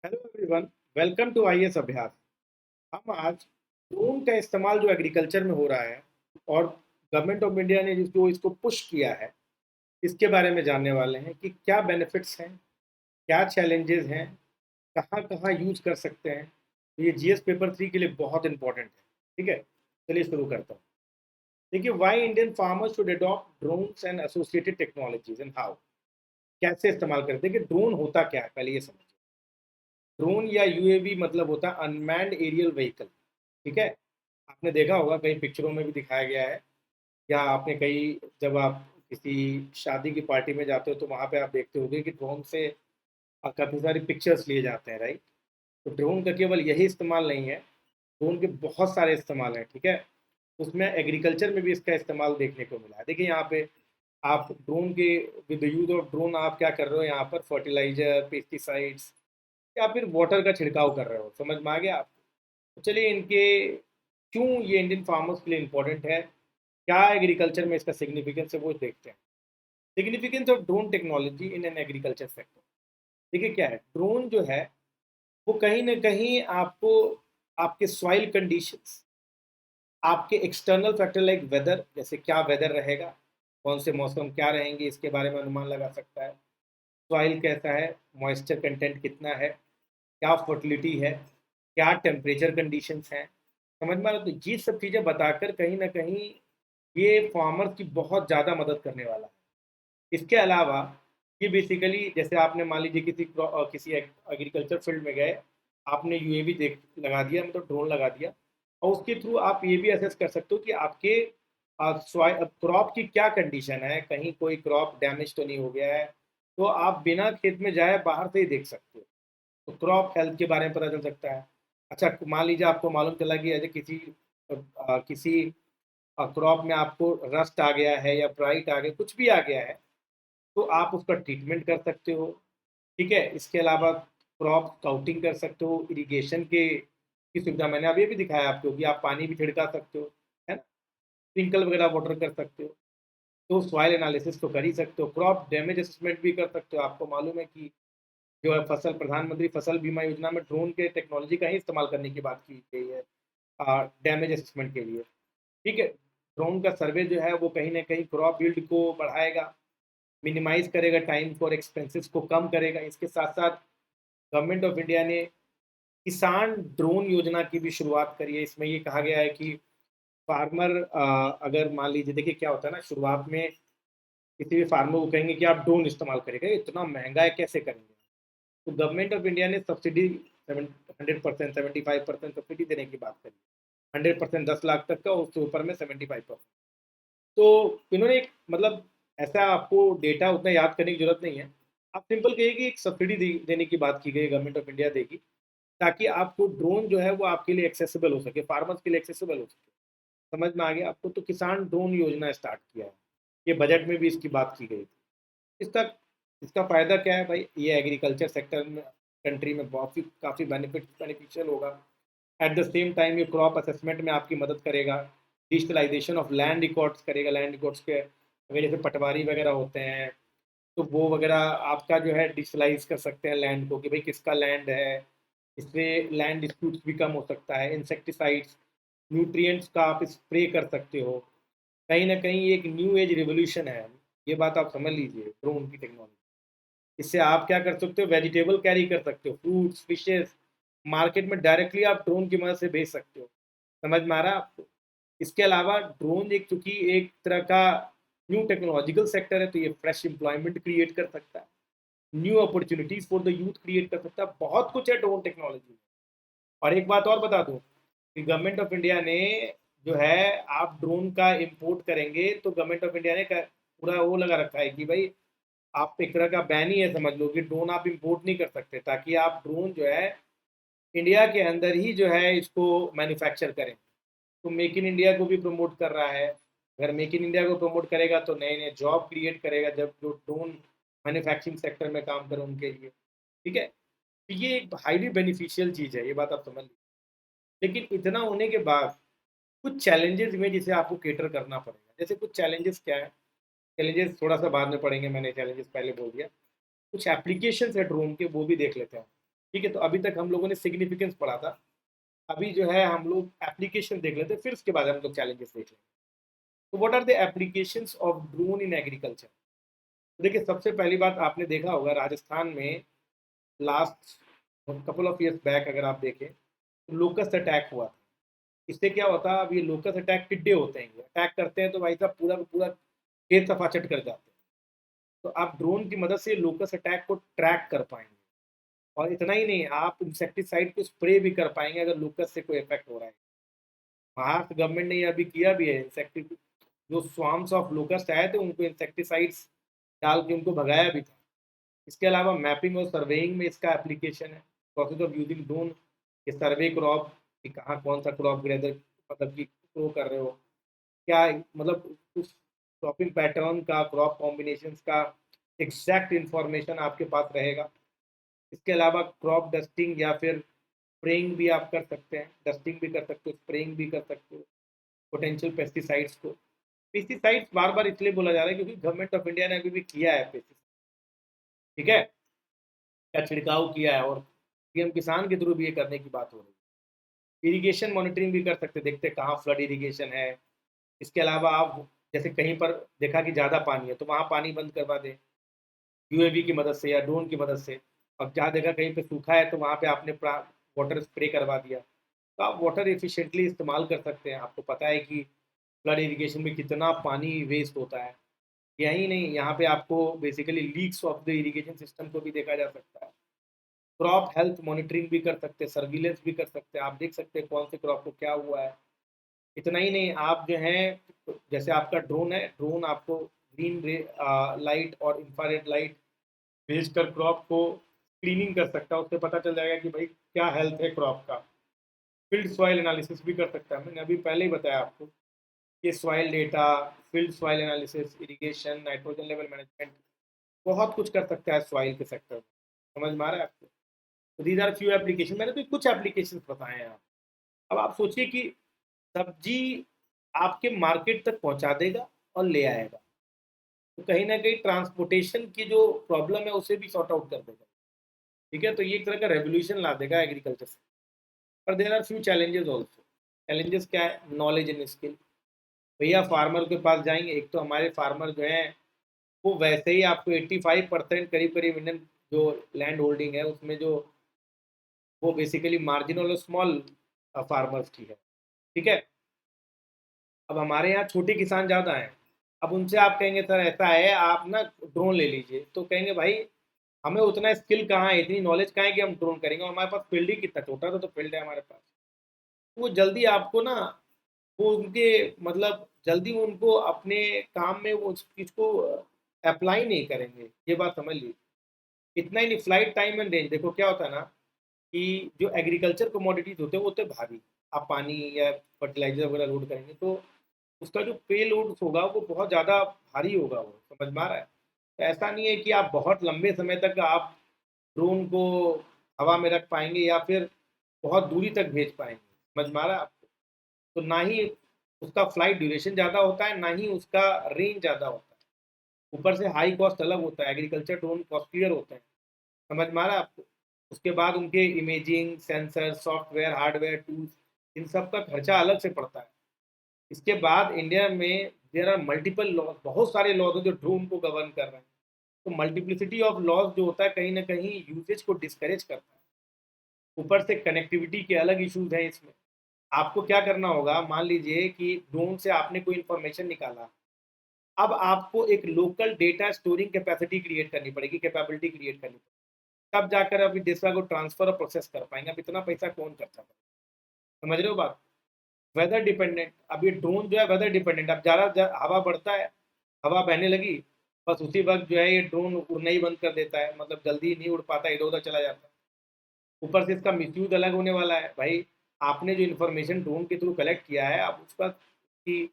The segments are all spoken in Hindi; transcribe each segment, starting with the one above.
Hello everyone, welcome to IAS Abhyas. हम आज ड्रोन का इस्तेमाल जो एग्रीकल्चर में हो रहा है और गवर्नमेंट ऑफ इंडिया ने जिसको इसको पुश किया है, इसके बारे में जानने वाले हैं कि क्या बेनिफिट्स हैं, क्या चैलेंजेस हैं, कहाँ कहाँ यूज कर सकते हैं। तो ये जीएस पेपर 3 के लिए बहुत इंपॉर्टेंट है। ठीक है, चलिए शुरू करता हूँ। देखिए, why Indian farmers should adopt drones and associated technologies and how. कैसे इस्तेमाल करते हैं? देखिए, ड्रोन होता क्या है, पहले ये समझिए। ड्रोन या यूएवी मतलब होता है अनमैन्ड एरियल व्हीकल। ठीक है, आपने देखा होगा, कई पिक्चरों में भी दिखाया गया है, या आपने कई, जब आप किसी शादी की पार्टी में जाते हो तो वहाँ पे आप देखते होंगे कि ड्रोन से काफ़ी सारी पिक्चर्स लिए जाते हैं, राइट। तो ड्रोन का केवल यही इस्तेमाल नहीं है, ड्रोन के बहुत सारे इस्तेमाल हैं। ठीक है, उसमें एग्रीकल्चर में भी इसका इस्तेमाल देखने को मिला है। देखिए यहाँ पे आप ड्रोन के, with the use of drone आप क्या कर रहे हो, यहाँ पर फर्टिलाइजर, पेस्टिसाइड्स या फिर वाटर का छिड़काव कर रहे हो। समझ में आ गया आपको? तो चलिए, इनके क्यों ये इंडियन फार्मर्स के लिए इम्पोर्टेंट है, क्या एग्रीकल्चर में इसका सिग्निफिकेंस है, वो देखते हैं। Significance of drone technology in an agriculture sector. देखिए क्या है, ड्रोन जो है वो कहीं ना कहीं आपको आपके सॉइल कंडीशंस, आपके एक्सटर्नल फैक्टर लाइक वेदर, जैसे क्या वेदर रहेगा, कौन से मौसम क्या रहेंगे, इसके बारे में अनुमान लगा सकता है। सॉइल कैसा है, मॉइस्चर कंटेंट कितना है, क्या फर्टिलिटी है, क्या टेम्परेचर कंडीशंस हैं। समझ में आ रहा है? तो ये सब चीज़ें बताकर कहीं ना कहीं ये फार्मर्स की बहुत ज़्यादा मदद करने वाला है। इसके अलावा ये बेसिकली, जैसे आपने मान लीजिए किसी एग्रीकल्चर फील्ड में गए, आपने यूएवी देख लगा दिया, मतलब ड्रोन लगा दिया, और उसके थ्रू आप ये भी असेस कर सकते हो कि आपके क्रॉप की क्या कंडीशन है, कहीं कोई क्रॉप डैमेज तो नहीं हो गया है। तो आप बिना खेत में जाए बाहर से ही देख सकते हो, तो क्रॉप हेल्थ के बारे में पता चल सकता है। अच्छा, मान लीजिए आपको मालूम चला कि ऐसे किसी क्रॉप में आपको रस्ट आ गया है या ब्राइट आ गया, कुछ भी आ गया है, तो आप उसका ट्रीटमेंट कर सकते हो। ठीक है, इसके अलावा क्रॉप स्काउटिंग कर सकते हो, इरिगेशन के की सुविधा मैंने अभी भी दिखाया आपको कि आप पानी भी छिड़का सकते हो, है ना, स्प्रिंकल वगैरह वाटर कर सकते हो। तो सॉइल एनालिसिस तो कर ही सकते हो, क्रॉप डैमेज असेसमेंट भी कर सकते हो। आपको मालूम है कि जो है फसल, प्रधानमंत्री फसल बीमा योजना में ड्रोन के टेक्नोलॉजी का ही इस्तेमाल करने की बात की गई है डैमेज असेसमेंट के लिए। ठीक है, ड्रोन का सर्वे जो है वो कहीं ना कहीं क्रॉप यील्ड को बढ़ाएगा, मिनिमाइज करेगा, टाइम फॉर एक्सपेंसेस को कम करेगा। इसके साथ साथ गवर्नमेंट ऑफ इंडिया ने किसान ड्रोन योजना की भी शुरुआत करी है। इसमें ये कहा गया है कि फार्मर, अगर मान लीजिए, देखिए क्या होता है ना, शुरुआत में किसी भी फार्मर को कहेंगे कि आप ड्रोन इस्तेमाल करेंगे, इतना महंगा है, कैसे करेंगे। तो गवर्नमेंट ऑफ इंडिया ने सब्सिडी 100%, 75% सब्सिडी देने की बात करी। 100% 10 लाख तक का, उसके ऊपर में 75%। तो इन्होंने एक, मतलब, ऐसा आपको डेटा उतना याद करने की जरूरत नहीं है। आप सिंपल कहिए कि एक सब्सिडी देने की बात की गई, गवर्नमेंट ऑफ इंडिया देगी, ताकि आपको ड्रोन जो है वो आपके लिए एक्सेसिबल हो सके, फार्मर्स के लिए एक्सेसिबल हो सके। समझ में आ गया आपको? तो किसान ड्रोन योजना स्टार्ट किया है, ये बजट में भी इसकी बात की गई थी। इसका इसका फ़ायदा क्या है भाई? ये एग्रीकल्चर सेक्टर में, कंट्री में काफ़ी काफ़ी बेनिफिशियल होगा। एट द सेम टाइम ये क्रॉप असेसमेंट में आपकी मदद करेगा, डिजिटलाइजेशन ऑफ लैंड रिकॉर्ड्स करेगा। लैंड रिकॉर्ड्स के अगर जैसे पटवारी वगैरह होते हैं, तो वो वगैरह आपका जो है डिजिटलाइज कर सकते हैं लैंड को, कि भाई किसका लैंड है। इससे लैंड डिस्प्यूट्स भी कम हो सकता है। इंसेक्टिसाइड्स, न्यूट्रिएंट्स का आप स्प्रे कर सकते हो। कहीं ना कहीं ये एक न्यू एज रिवोल्यूशन है, ये बात आप समझ लीजिए ड्रोन की टेक्नोलॉजी। इससे आप क्या कर सकते हो, वेजिटेबल कैरी कर सकते हो, फ्रूट्स, फिशेस मार्केट में डायरेक्टली आप ड्रोन की मदद से भेज सकते हो। समझ में आ रहा है आपको? इसके अलावा ड्रोन एक, चूंकि एक तरह का न्यू टेक्नोलॉजिकल सेक्टर है, तो ये फ्रेश एम्प्लॉयमेंट क्रिएट कर सकता है, new opportunities for the youth create कर सकता है। बहुत कुछ है ड्रोन टेक्नोलॉजी में। और एक बात और बता दूं कि गवर्नमेंट ऑफ इंडिया ने जो है, आप ड्रोन का इंपोर्ट करेंगे तो गवर्नमेंट ऑफ इंडिया ने पूरा वो लगा रखा है कि भाई, आप एक तरह का बैन ही है, समझ लो कि ड्रोन आप इंपोर्ट नहीं कर सकते, ताकि आप ड्रोन जो है इंडिया के अंदर ही जो है इसको मैन्युफैक्चर करें। तो मेक इन इंडिया को भी प्रमोट कर रहा है। अगर मेक इन इंडिया को प्रमोट करेगा तो नए नए जॉब क्रिएट करेगा, जब जो ड्रोन मैन्युफैक्चरिंग सेक्टर में काम करें उनके लिए। ठीक है, तो ये एक हाईली बेनिफिशियल चीज़ है, ये बात आप समझ लीजिए। लेकिन इतना होने के बाद कुछ चैलेंजेस में जिसे आपको केटर करना पड़ेगा। जैसे कुछ चैलेंजेस क्या है, चैलेंजेस थोड़ा सा बाद में पढ़ेंगे, मैंने चैलेंजेस पहले बोल दिया। कुछ एप्लीकेशंस है ड्रोन के, वो भी देख लेते हैं ठीक है, तो अभी तक हम लोगों ने सिग्निफिकेंस पढ़ा था। अभी जो है हम लोग एप्लीकेशन देख लेते हैं, फिर उसके बाद हम लोग चैलेंजेस देख लेंगे। तो what are the applications of drone in agriculture? देखिए, सबसे पहली बात आपने देखा होगा राजस्थान में last couple of years back अगर आप देखें तो लोकस्ट अटैक हुआ था। इससे क्या होता है, अब ये लोकस्ट अटैक टिड्डे होते हैं, अटैक करते हैं तो भाई साहब पूरा का पूरा खेत सफाचट कर जाते हैं। तो आप ड्रोन की मदद से लोकस्ट अटैक को ट्रैक कर पाएंगे। और इतना ही नहीं, आप इंसेक्टिसाइड को स्प्रे भी कर पाएंगे अगर लोकस्ट से कोई इफेक्ट हो रहा है। महाराष्ट्र गवर्नमेंट ने ये अभी किया भी है, इंसेक्टि जो स्वाम्स ऑफ लोकस्ट आए थे उनको इंसेक्टिसाइड्स डाल के उनको भगाया भी था। इसके अलावा मैपिंग और सर्वेइंग में इसका एप्लीकेशन है। प्रोसेस ऑफ यूजिंग ड्रोन ये सर्वे क्रॉप कि कहाँ कौन सा क्रॉप ग्रेदर मतलब कि ग्रो कर रहे हो, क्या मतलब उस क्रॉपिंग पैटर्न का, क्रॉप कॉम्बिनेशंस का एग्जैक्ट इंफॉर्मेशन आपके पास रहेगा। इसके अलावा क्रॉप डस्टिंग या फिर स्प्रेइंग भी आप कर सकते हैं, डस्टिंग भी कर सकते हो, स्प्रेइंग भी कर सकते हो पोटेंशियल पेस्टिसाइड्स को। पेस्टिसाइड्स बार बार इसलिए बोला जा रहा है क्योंकि गवर्नमेंट ऑफ इंडिया ने अभी भी किया है पेस्टिसाइड, ठीक है, का छिड़काव किया है और पीएम किसान के थ्रू भी ये करने की बात हो रही है। इरिगेशन मॉनिटरिंग भी कर सकते, देखते कहाँ फ्लड इरिगेशन है। इसके अलावा आप जैसे कहीं पर देखा कि ज़्यादा पानी है तो वहाँ पानी बंद करवा दें यूएवी की मदद से या ड्रोन की मदद से। अब जहाँ देखा कहीं पे सूखा है तो वहाँ पे आपने वाटर स्प्रे करवा दिया, तो आप वाटर एफिशिएंटली इस्तेमाल कर सकते हैं। आपको पता है कि फ्लड इरिगेशन में कितना पानी वेस्ट होता है। यही नहीं, यहाँ पे आपको basically leaks of the irrigation system को भी देखा जा सकता है। क्रॉप हेल्थ मॉनिटरिंग भी कर सकते हैं, सर्विलेंस भी कर सकते हैं, आप देख सकते हैं कौन से क्रॉप को क्या हुआ है। इतना ही नहीं, आप जो है जैसे आपका ड्रोन है, ड्रोन आपको ग्रीन रे लाइट और इंफ्रारेड लाइट भेजकर क्रॉप को क्लीनिंग कर सकता है। उससे पता चल जाएगा कि भाई क्या हेल्थ है क्रॉप का। फील्ड सॉइल एनालिसिस भी कर सकता है, मैंने अभी पहले ही बताया आपको कि soil data, field soil analysis, irrigation, nitrogen level management, बहुत कुछ कर सकता है सॉइल के सेक्टर में। समझ में आ रहा है आपको? तो दीज आर फ्यू एप्लीकेशन, मैंने तो कुछ एप्लीकेशन बताए हैं आप। अब आप सोचिए कि सब्जी आपके मार्केट तक पहुंचा देगा और ले आएगा, तो कहीं ना कहीं ट्रांसपोर्टेशन की जो प्रॉब्लम है उसे भी सॉर्ट आउट कर देगा। ठीक है, तो ये एक तरह का रेवोल्यूशन ला देगा एग्रीकल्चर से। पर there are few challenges also. Challenges क्या है? Knowledge and skill. भैया फार्मर के पास जाएंगे, एक तो हमारे फार्मर जो हैं वो वैसे ही आपको 85% करीब करीब इंडियन जो लैंड होल्डिंग है उसमें जो वो बेसिकली मार्जिनल और स्मॉल फार्मर्स की है। ठीक है, अब हमारे यहाँ छोटे किसान ज़्यादा हैं। अब उनसे आप कहेंगे सर ऐसा है आप ना ड्रोन ले लीजिए, तो कहेंगे भाई हमें उतना स्किल कहाँ है, इतनी नॉलेज कहाँ है कि हम ड्रोन करेंगे, और हमारे पास फील्ड ही कितना छोटा था, तो फील्ड है हमारे पास। वो जल्दी आपको ना, वो उनके मतलब जल्दी उनको अपने काम में वो उस चीज़ को अप्लाई नहीं करेंगे, ये बात समझ लीजिए। इतना ही नहीं, फ्लाइट टाइम एंड रेंज देखो क्या होता है ना कि जो एग्रीकल्चर कमोडिटीज होते हैं वो होते हैं भारी। आप पानी या फर्टिलाइजर वगैरह लोड करेंगे तो उसका जो पे लोड होगा वो बहुत ज़्यादा भारी होगा, वो समझ में आ रहा है। तो ऐसा नहीं है कि आप बहुत लंबे समय तक आप ड्रोन को हवा में रख पाएंगे या फिर बहुत दूरी तक भेज पाएंगे। समझ में आ रहा है आपको? तो ना ही उसका फ्लाइट ड्यूरेशन ज़्यादा होता है, ना ही उसका रेंज ज़्यादा होता है। ऊपर से हाई कॉस्ट अलग होता है, एग्रीकल्चर ड्रोन कॉस्टलियर होते हैं। समझ में आ रहा है आपको? उसके बाद उनके imaging, sensor, software, hardware, tools, इन सब का खर्चा अलग से पड़ता है। इसके बाद इंडिया में देर आर मल्टीपल लॉज, बहुत सारे लॉज हैं जो ड्रोन को गवर्न कर रहे हैं। तो मल्टीप्लिसिटी ऑफ लॉज जो होता है कहीं ना कहीं यूजेज को डिस्करेज करता है। ऊपर से कनेक्टिविटी के अलग इश्यूज हैं इसमें। आपको क्या करना होगा, मान लीजिए कि ड्रोन से आपने कोई इन्फॉर्मेशन निकाला, अब आपको एक local data storing capacity create करनी पड़ेगी, कैपेबिलिटी क्रिएट करनी पड़ेगी, तब जाकर अभी डेटा को ट्रांसफर और प्रोसेस कर पाएंगे। अब इतना पैसा कौन खर्चा करेगा? समझ रहे हो बात? वेदर डिपेंडेंट, अब ये ड्रोन जो है वेदर डिपेंडेंट। अब ज़्यादा हवा बढ़ता है, हवा बहने लगी, बस उसी वक्त जो है ये ड्रोन उड़ना ही बंद कर देता है, मतलब जल्दी नहीं उड़ पाता, इधर उधर चला जाता है। ऊपर से इसका मिसयूज अलग होने वाला है भाई। आपने जो इन्फॉर्मेशन ड्रोन के थ्रू कलेक्ट किया है, आप उसका कि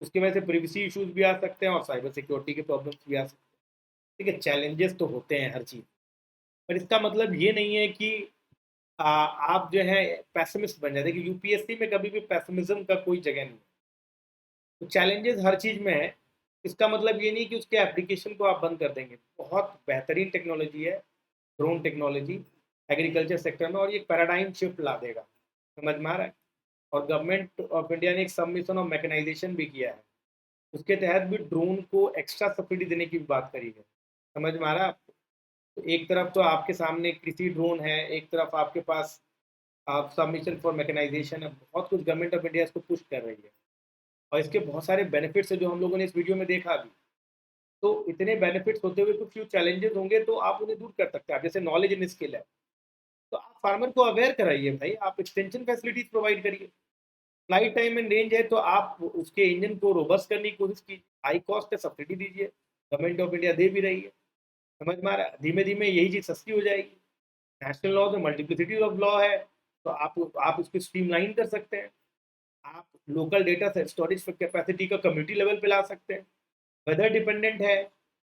उसकी वजह से प्रिवेसी इश्यूज भी आ सकते हैं और साइबर सिक्योरिटी के प्रॉब्लम्स भी आ सकते हैं। ठीक है, चैलेंजेस तो होते हैं हर चीज़, पर इसका मतलब ये नहीं है कि आप जो है पैसिमिस्ट बन जाते। कि यूपीएससी में कभी भी पैसिमिज्म का कोई जगह नहीं है। तो चैलेंजेस हर चीज़ में है, इसका मतलब ये नहीं कि उसके एप्लीकेशन को आप बंद कर देंगे। बहुत बेहतरीन टेक्नोलॉजी है ड्रोन टेक्नोलॉजी, एग्रीकल्चर सेक्टर में, और ये पैराडाइम शिफ्ट ला देगा। समझ में आ रहा है? और गवर्नमेंट ऑफ इंडिया ने एक सबमिशन ऑफ मैकेनाइजेशन भी किया है, उसके तहत भी ड्रोन को एक्स्ट्रा सब्सिडी देने की भी बात करी है। समझ में आ रहा है आपको? तो एक तरफ तो आपके सामने कृषि ड्रोन है, एक तरफ आपके पास आप सबमिशन फॉर मैकेनाइजेशन है, बहुत कुछ गवर्नमेंट ऑफ इंडिया इसको पुश कर रही है, और इसके बहुत सारे बेनिफिट्स है जो हम लोगों ने इस वीडियो में देखा भी। तो इतने बेनिफिट्स होते हुए कुछ फ्यू चैलेंजेस होंगे, तो आप उन्हें दूर कर सकते हैं। आप जैसे नॉलेज इन स्किल है, तो आप फार्मर को अवेयर कराइए भाई, आप एक्सटेंशन फैसिलिटीज प्रोवाइड करिए। फ्लाइट टाइम एंड रेंज है तो आप उसके इंजन को रोबस्ट करने की कोशिश कीजिए, हाई कॉस्ट है सब्सिडी दीजिए, गवर्नमेंट ऑफ इंडिया दे भी रही है। समझ में आ रहा है? धीमे धीमे यही चीज़ सस्ती हो जाएगी। नेशनल लॉ में मल्टीप्लिसिटी ऑफ लॉ है, तो आप इसको स्ट्रीमलाइन कर सकते हैं। आप लोकल डेटा स्टोरेज कैपेसिटी का कम्युनिटी लेवल पे ला सकते हैं। वेदर डिपेंडेंट है,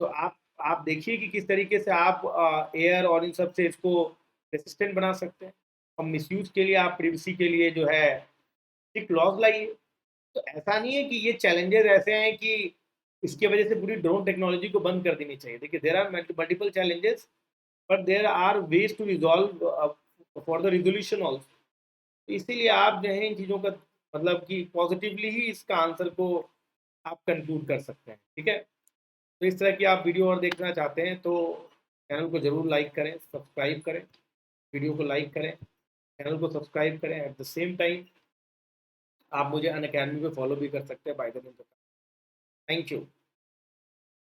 तो आप देखिए कि किस तरीके से आप एयर और इन सब से इसको रेसिस्टेंट बना सकते हैं। और मिसयूज के लिए आप प्रिवेसी के लिए जो है स्ट्रिक्ट लॉज लाइए। तो ऐसा नहीं है कि ये चैलेंजेस ऐसे हैं कि इसकी वजह से पूरी ड्रोन टेक्नोलॉजी को बंद कर देनी चाहिए। देखिए, there are multiple challenges, but there are ways to resolve for the resolution also. इसीलिए आप जो है इन चीज़ों का मतलब कि पॉजिटिवली ही इसका आंसर को आप कंक्लूड कर सकते हैं। ठीक है? तो इस तरह की आप वीडियो और देखना चाहते हैं तो चैनल को ज़रूर लाइक करें, सब्सक्राइब करें, वीडियो को लाइक करें, चैनल को सब्सक्राइब करें। एट द सेम टाइम आप मुझे अनअकैडमी पे फॉलो भी कर सकते हैं by the way. Thank you.